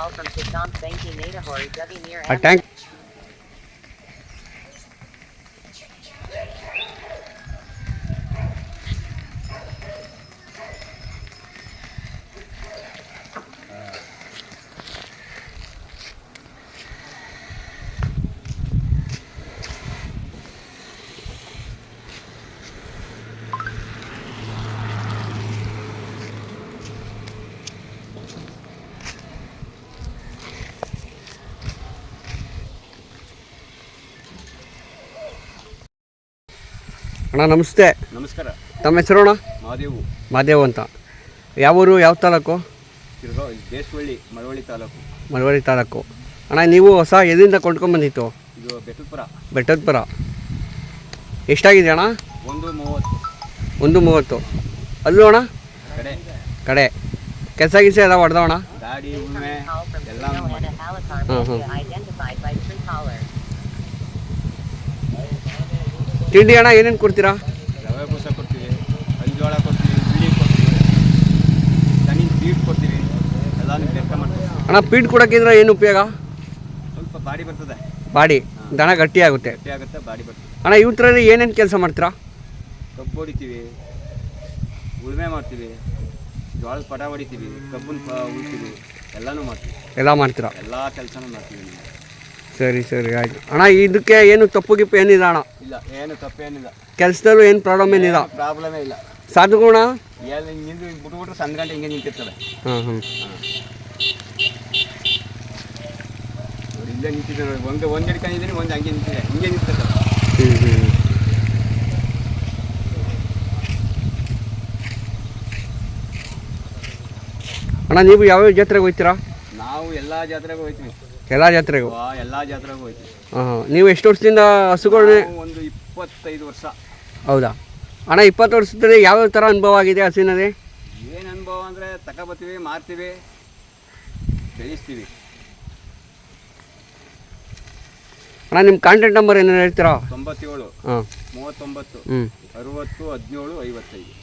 call from Siddhant Benki Nadahori Devi near ಆ tank ಅಣ್ಣ ನಮಸ್ತೆ. ನಮಸ್ಕಾರ. ತಮ್ಮ ಹೆಸರು ಅಣ್ಣ? ಮಾದೇವು ಅಂತ. ಯಾವ ಊರು, ಯಾವ ತಾಲೂಕು? ದೇಶವಳ್ಳಿ, ಮಳವಳ್ಳಿ ತಾಲೂಕು. ಮಳವಳ್ಳಿ ತಾಲೂಕು. ಅಣ್ಣ ನೀವು ಹೊಸ ಎಲ್ಲಿಂದ ಕೊಂಡ್ಕೊಂಡ್ಬಂದಿತ್ತು? ಇದು ಬೆಟ್ಟದಪುರ. ಎಷ್ಟಾಗಿದೆ ಅಣ್ಣ? 130. ಅಲ್ಲೂ ಅಣ್ಣ ಕಡೆ ಕೆಲಸ ಗಿಸ ಎಲ್ಲ ಹೊಡೆದವಣ್ಣ? ಗಾಡಿ ಉಳ್ಮೆ ಎಲ್ಲ. ತಿಂಡಿ ಅಣ್ಣ ಏನೇನು ಕೊಡ್ತೀರಾ? ರವೆ ಬೂಸ ಕೊಡ್ತೀವಿ, ಅಂಜೋಳ ಕೊಡ್ತೀವಿ, ಬಿಳಿ ಕೊಡ್ತೀವಿ, ತನಿ ಪೀಡ್ ಕೊಡ್ತೀವಿ, ಎಲ್ಲಾನು ಲೆಕ್ಕ ಮಾಡ್ತೀವಿ. ಅಣ್ಣ ಪೀಡ್ ಕೊಡೋಕ್ಕಿಂದ್ರೆ ಏನು ಉಪಯೋಗ? ಸ್ವಲ್ಪ ಬಾಡಿ ಬರ್ತದೆ. ಬಾಡಿ ದನ ಗಟ್ಟಿ ಆಗುತ್ತೆ, ಬಾಡಿ ಬರ್ತದೆ. ಅಣ್ಣ ಇವ್ರಲ್ಲಿ ಏನೇನು ಕೆಲಸ ಮಾಡ್ತೀರಾ? ಕಬ್ಬು ಹೊಡಿತೀವಿ, ಉಳುಮೆ ಮಾಡ್ತೀವಿ, ಜೋಳದ ಪಡ ಹೊಡಿತೀವಿ, ಕಬ್ಬನ್ನು ಉಳ್ತೀವಿ, ಎಲ್ಲನೂ ಮಾಡ್ತೀವಿ. ಎಲ್ಲ ಮಾಡ್ತೀರಾ? ಎಲ್ಲ ಕೆಲಸನೂ ಮಾಡ್ತೀವಿ. ಸರಿ ಆಯ್ತು ಅಣ್ಣ. ಇದಕ್ಕೆ ಏನು ತಪ್ಪು ಗಿಪ್ಪು ಏನಿಲ್ಲ ಅಣ್ಣ? ಇಲ್ಲ, ಏನು ತಪ್ಪೇನಿಲ್ಲ. ಕೆಲಸದಲ್ಲೂ ಏನು ಪ್ರಾಬ್ಲಮ್ ಏನಿಲ್ಲ? ಪ್ರಾಬ್ಲಮೇ ಇಲ್ಲ. ಸಾಧುಗುಣ ಎಲ್ಲ ನಿಂದು ಬಿಟ್ಬಿಟ್ರೆ ಸಂದ್ ಗಂಟೆ ಹಿಂಗೆ ನಿಂತಿರ್ತದೆ. ನೋಡಿ ಇಲ್ಲೇ ನಿಂತಿದ್ದೆ ನೋಡಿ, ಒಂದು ಹಿಡ್ಕೊಂಡಿದ್ದೀನಿ, ಒಂದು ಹಂಗೆ ನಿಂತಿದೆ, ಹಿಂಗೆ ನಿಂತಿರ್ತದೆ. ಅಣ್ಣ ನೀವು ಯಾವ್ಯಾವ ಜಾತ್ರೆಗೆ ಹೋಗ್ತೀರಾ? ನಾವು ಎಲ್ಲ ಜಾತ್ರೆಗೂ ಹೋಗ್ತೀವಿ. ಎಲ್ಲ ಜಾತ್ರೆಗೂ? ಎಲ್ಲ ಜಾತ್ರೆಗೂ ಹೋಗ್ತೀವಿ. ನೀವು ಎಷ್ಟು ವರ್ಷದಿಂದ ಹಸುಗಳನ್ನ? ಒಂದು 25 ವರ್ಷ. ಹೌದಾ ಅಣ್ಣ? 20 ವರ್ಷದಲ್ಲಿ ಯಾವ್ಯಾವ ಥರ ಅನುಭವ ಆಗಿದೆ ಹಸುವಿನಲ್ಲಿ? ಏನು ಅನುಭವ ಅಂದರೆ ತಗೊಬತ್ತೀವಿ, ಮಾರ್ತೀವಿ, ಬೆಳೆಸ್ತೀವಿ. ಅಣ್ಣ ನಿಮ್ಮ ಕಾಂಟ್ಯಾಕ್ಟ್ ನಂಬರ್ ಏನೇನು ಹೇಳ್ತೀರಾ? 97 ಹಾಂ 39 60 17 55.